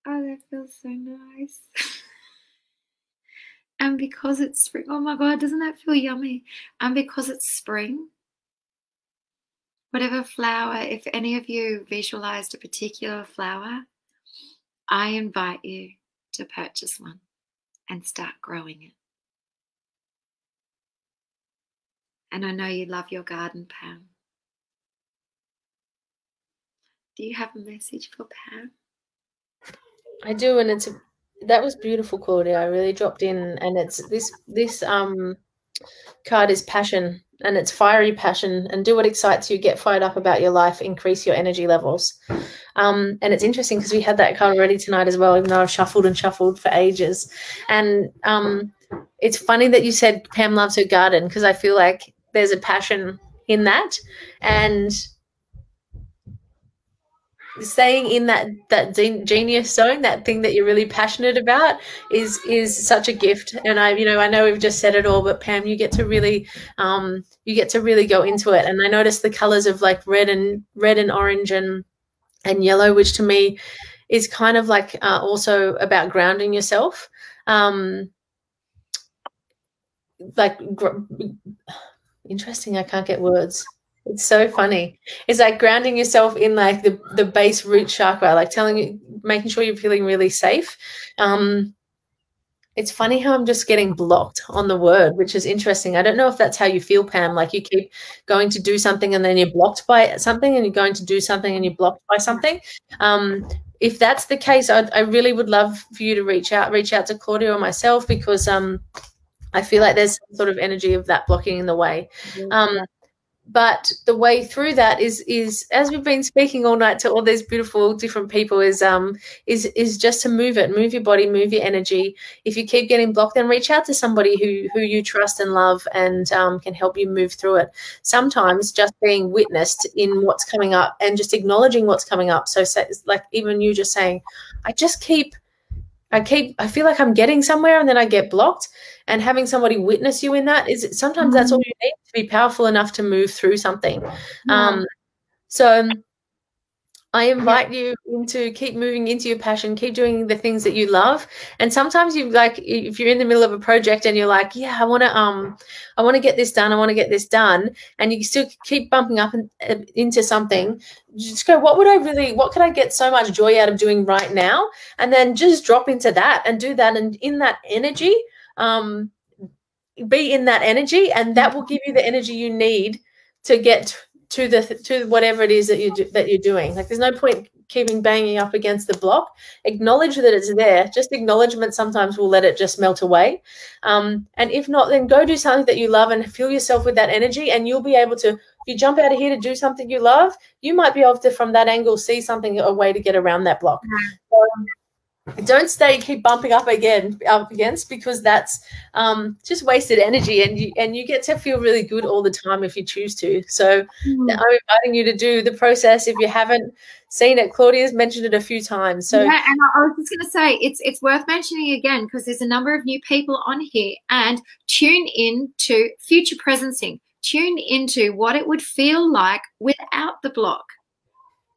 Oh, that feels so nice. And because it's spring, oh my God, doesn't that feel yummy? And because it's spring, whatever flower, if any of you visualized a particular flower, I invite you to purchase one and start growing it. And I know you love your garden, Pam. Do you have a message for Pam? I do, and that was beautiful, Claudia. I really dropped in, and it's this card is passion, and it's fiery passion. And do what excites you. Get fired up about your life. Increase your energy levels. And it's interesting because we had that card already tonight as well, even though I've shuffled and shuffled for ages. And it's funny that you said Pam loves her garden because I feel like there's a passion in that, and staying in that genius zone, that thing that you're really passionate about, is such a gift. And I know we've just said it all, but Pam, you get to really go into it. And I noticed the colors of like red and orange and yellow, which to me is kind of like also about grounding yourself. Interesting. I can't get words. It's so funny. It's like grounding yourself in like the base root chakra, like making sure you're feeling really safe. It's funny how I'm just getting blocked on the word, which is interesting. I don't know if that's how you feel, Pam. Like you keep going to do something and then you're blocked by something, and you're going to do something and you're blocked by something. If that's the case, I really would love for you to reach out to Claudia or myself, because I feel like there's some sort of energy of that blocking in the way. But the way through that is as we've been speaking all night to all these beautiful different people, is just to move your body, move your energy. If you keep getting blocked, then reach out to somebody who you trust and love, and can help you move through it. Sometimes just being witnessed in what's coming up and just acknowledging what's coming up. So like even you just saying, I feel like I'm getting somewhere and then I get blocked, and having somebody witness you in that is sometimes that's all you need to be powerful enough to move through something. So I invite you into keep moving into your passion, keep doing the things that you love. And sometimes you like, if you're in the middle of a project and you're like, yeah, I want to get this done. I want to get this done. And you still keep bumping up into something. Just go, what could I get so much joy out of doing right now? And then just drop into that and do that. And in that energy, be in that energy, and that will give you the energy you need to get to whatever it is that you're doing. Like there's no point keeping banging up against the block. Acknowledge that it's there. Just acknowledgement sometimes will let it just melt away. And if not, then go do something that you love and fill yourself with that energy, and you'll be able to, if you jump out of here to do something you love, you might be able to, from that angle, see something, a way to get around that block. Don't keep bumping up against, because that's just wasted energy, and you get to feel really good all the time if you choose to. So I'm inviting you to do the process if you haven't seen it. Claudia's mentioned it a few times. So yeah, and I was just going to say it's worth mentioning again, because there's a number of new people on here, and tune in to future presencing. Tune into what it would feel like without the block.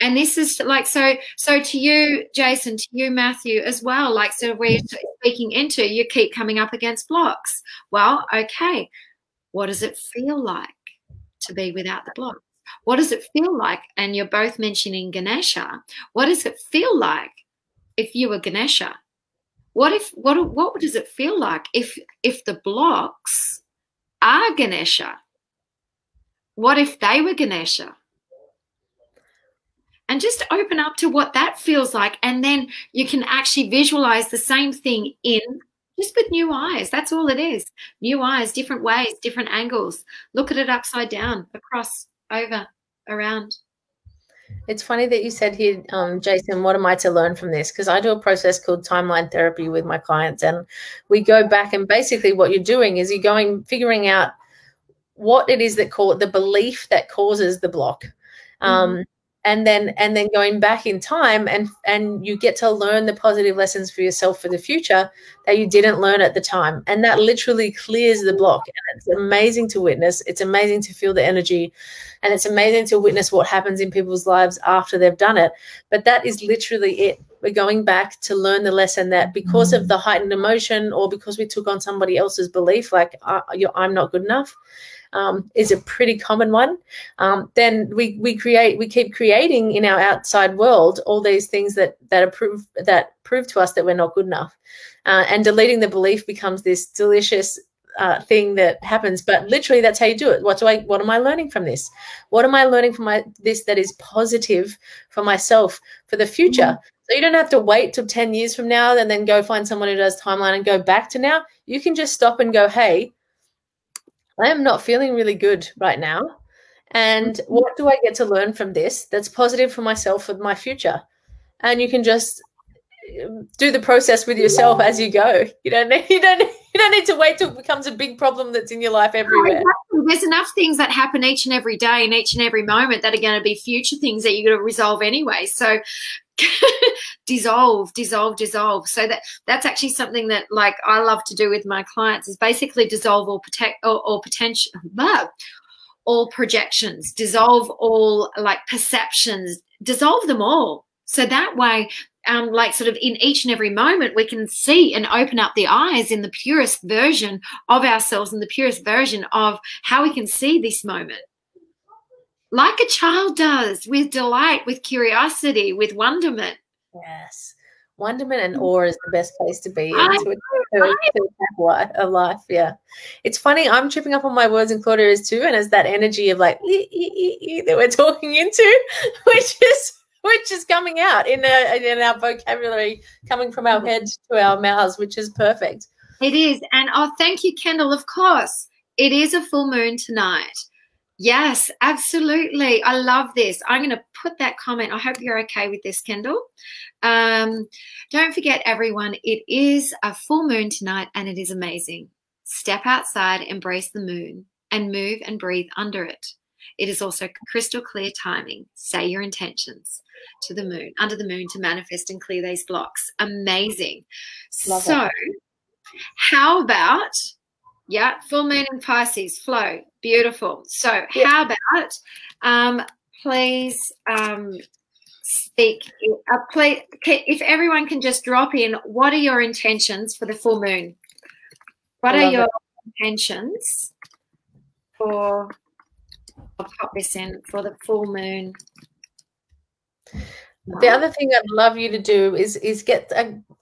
And this is like, so to you, Jason, to you, Matthew, as well, like, so we're speaking into, you keep coming up against blocks. Well, okay, what does it feel like to be without the blocks? What does it feel like? And you're both mentioning Ganesha. What does it feel like if you were Ganesha? What does it feel like if the blocks are Ganesha? What if they were Ganesha? And just open up to what that feels like, and then you can actually visualize the same thing just with new eyes. That's all it is. New eyes, different ways, different angles. Look at it upside down, across, over, around. It's funny that you said here, Jason, what am I to learn from this? Because I do a process called timeline therapy with my clients, and we go back, and basically what you're doing is figuring out what it is that the belief that causes the block. And then going back in time, and you get to learn the positive lessons for yourself for the future that you didn't learn at the time. And that literally clears the block. And it's amazing to witness. It's amazing to feel the energy, and it's amazing to witness what happens in people's lives after they've done it. But that is literally it. We're going back to learn the lesson that because of the heightened emotion, or because we took on somebody else's belief, like I'm not good enough, is a pretty common one. Then we keep creating in our outside world all these things that prove to us that we're not good enough, and deleting the belief becomes this delicious thing that happens. But literally, that's how you do it. What am I learning from this? What am I learning from this that is positive for myself for the future? So you don't have to wait till 10 years from now and then go find someone who does timeline and go back to now. You can just stop and go, hey, I am not feeling really good right now. And what do I get to learn from this that's positive for myself, for my future? And you can just do the process with yourself as you go. You don't need to wait till it becomes a big problem that's in your life everywhere. There's enough things that happen each and every day and each and every moment that are going to be future things that you're going to resolve anyway. So dissolve. So that's actually something that, like, I love to do with my clients, is basically dissolve all potential, all projections, dissolve all like perceptions, dissolve them all. So that way, like sort of in each and every moment, we can see and open up the eyes in the purest version of ourselves and the purest version of how we can see this moment. Like a child does, with delight, with curiosity, with wonderment. Yes. Wonderment and awe is the best place to be in I to know, have a life. Yeah, it's funny. I'm tripping up on my words, and Claudia is too. And it's that energy of like that we're talking into, which is coming out in our vocabulary, coming from our head to our mouths, which is perfect. It is. And oh, thank you, Kendall. Of course, it is a full moon tonight. Yes, absolutely. I love this. I'm going to put that comment. I hope you're okay with this, Kendall. Don't forget, everyone, it is a full moon tonight and it is amazing. Step outside, embrace the moon, and move and breathe under it. It is also crystal clear timing. Say your intentions to the moon, under the moon, to manifest and clear these blocks. Amazing. Love so it. How about, yeah, full moon in Pisces, flow, beautiful. So how about, please speak, please, if everyone can just drop in, what are your intentions for the full moon? What are your intentions for, I'll pop this in, for the full moon? The other thing I'd love you to do is get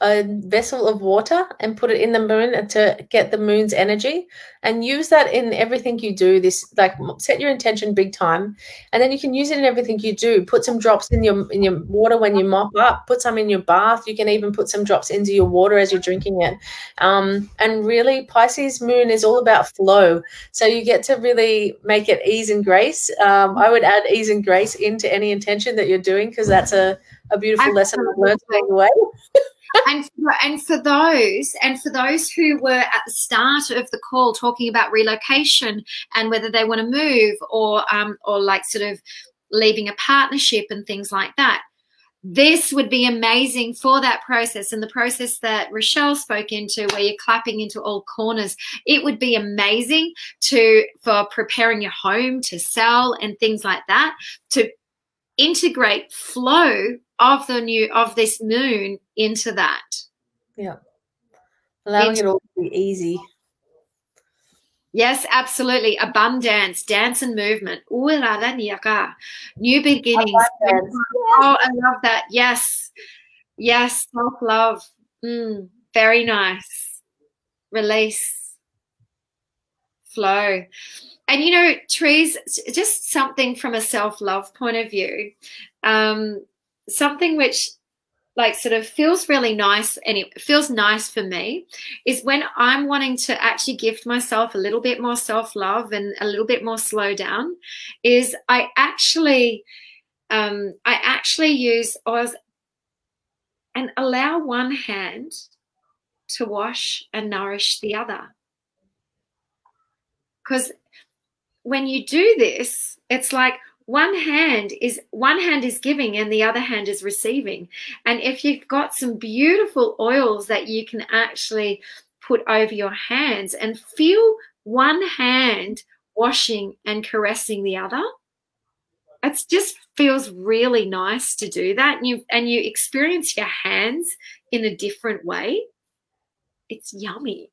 a vessel of water and put it in the moon to get the moon's energy, and use that in everything you do. This, like, set your intention big time, and then you can use it in everything you do. Put some drops in your water when you mop up. Put some in your bath. You can even put some drops into your water as you're drinking it. And really, Pisces moon is all about flow. So you get to really make it ease and grace. I would add ease and grace into any intention that you're doing, because that's a beautiful lesson I've learned along the way. and for those who were at the start of the call talking about relocation and whether they want to move or like sort of leaving a partnership and things like that, this would be amazing for that process, and the process that Rochelle spoke into, where you're clapping into all corners. It would be amazing for preparing your home to sell and things like that, to integrate flow of this moon into that. Yeah. Allowing it all to be easy. Yes, absolutely. Abundance, dance and movement. New beginnings. Oh, I love that. Yes. Yes, self-love. Very nice. Release. Flow. And, you know, Trees, just something from a self-love point of view, something which, like, sort of feels really nice, and it feels nice for me, is when I'm wanting to actually gift myself a little bit more self-love and a little bit more slow down, is I actually use oils and allow one hand to wash and nourish the other. Because when you do this, it's like one hand is giving and the other hand is receiving. And if you've got some beautiful oils that you can actually put over your hands and feel one hand washing and caressing the other, it just feels really nice to do that. And you experience your hands in a different way. It's yummy.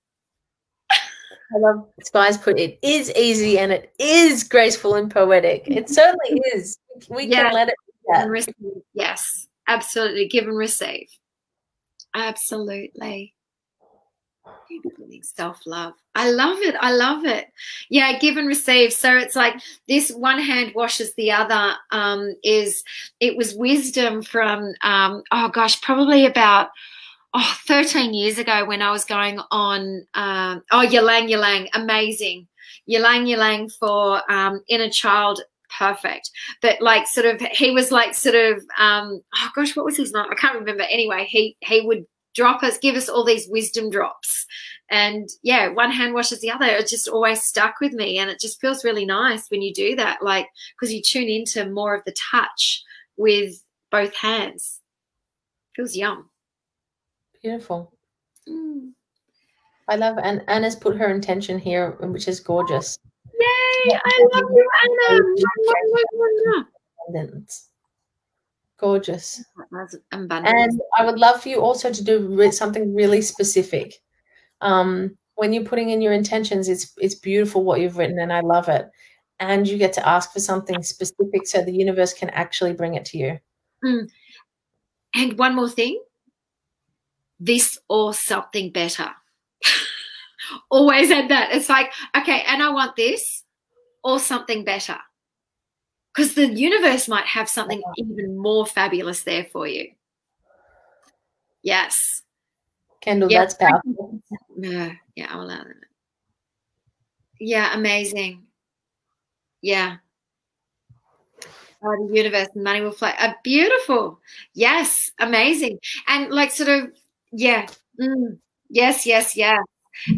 I love Sky's put, it is easy and it is graceful and poetic. It certainly is. We can let it be that. Yes, absolutely. Give and receive. Absolutely. Self-love. I love it. I love it. Yeah, give and receive. So it's like this one hand washes the other. It was wisdom from, oh gosh, probably about 13 years ago, when I was going on, Ylang Ylang, amazing. Ylang Ylang for inner child, perfect. But like sort of, he was like sort of, oh gosh, what was his name? I can't remember. Anyway, he would give us all these wisdom drops. And yeah, one hand washes the other. It just always stuck with me. And it just feels really nice when you do that, like, because you tune into more of the touch with both hands. Feels yum. Beautiful. I love, and Anna's put her intention here, which is gorgeous. Yay! I love you, Anna. Abundance. Gorgeous. Abundance. And I would love for you also to do something really specific. When you're putting in your intentions, it's beautiful what you've written, and I love it. And you get to ask for something specific so the universe can actually bring it to you. And one more thing. this or something better. Always had that. It's like, okay, and I want this or something better. Because the universe might have something even more fabulous there for you. Yes. Kendall, that's powerful. Yeah, I'll allow that. Yeah, amazing. Yeah. Oh, the universe, money will flow. Beautiful. Yes, amazing. And like sort of, yeah. Yes.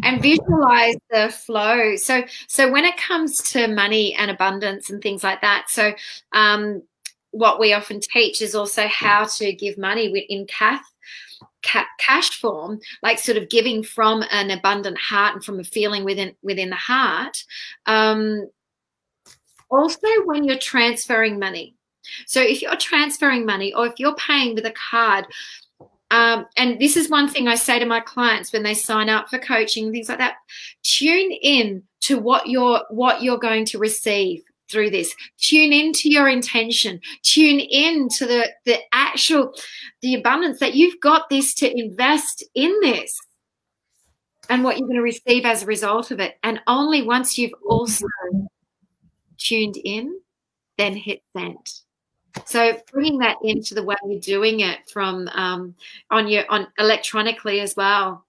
And visualize the flow. So when it comes to money and abundance and things like that, so what we often teach is also how to give money in cash form, like sort of giving from an abundant heart and from a feeling within the heart. Also, when you're transferring money. So if you're transferring money or if you're paying with a card, and this is one thing I say to my clients when they sign up for coaching, things like that, tune in to what you're going to receive through this. Tune into your intention. Tune in to the abundance that you've got this to invest in this and what you're going to receive as a result of it. And only once you've also tuned in, then hit send. So bringing that into the way you're doing it from on electronically as well.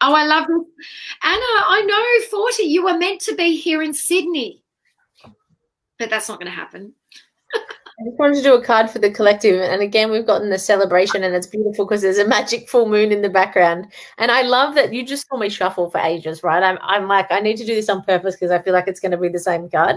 Oh, I love this. Anna, I know, 40, you were meant to be here in Sydney. But that's not going to happen. I just wanted to do a card for the collective. And again, we've gotten the celebration and it's beautiful because there's a magic full moon in the background. And I love that you just saw me shuffle for ages, right? I'm like, I need to do this on purpose because I feel like it's going to be the same card.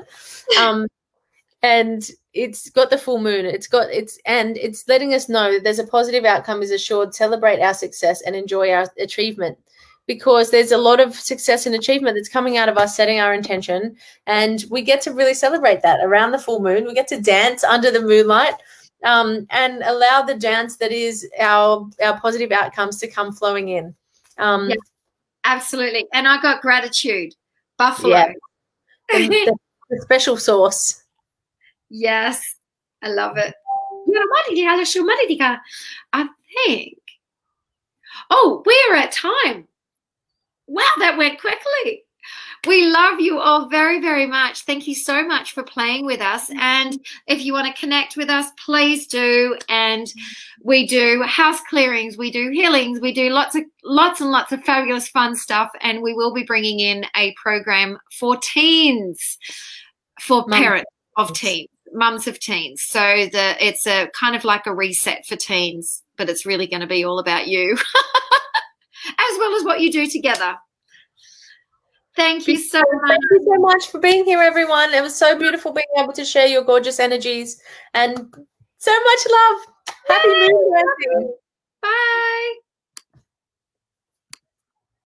And it's got the full moon. It's letting us know that there's a positive outcome is assured, celebrate our success and enjoy our achievement. Because there's a lot of success and achievement that's coming out of us setting our intention, and we get to really celebrate that around the full moon. We get to dance under the moonlight and allow the dance that is our positive outcomes to come flowing in. Yes, absolutely. And I got gratitude. Buffalo. Yeah. the special sauce. Yes, I love it. I think. Oh, we're at time. Wow, that went quickly. We love you all very, very much. Thank you so much for playing with us. And if you want to connect with us, please do. And we do house clearings, we do healings, we do lots and lots of fabulous fun stuff. And we will be bringing in a program for teens, for parents of teens, mums of teens. So it's a kind of like a reset for teens, but it's really going to be all about you. As well as what you do together. Thank you so much. Thank you so much for being here, everyone. It was so beautiful being able to share your gorgeous energies and so much love. Happy New Year. Bye.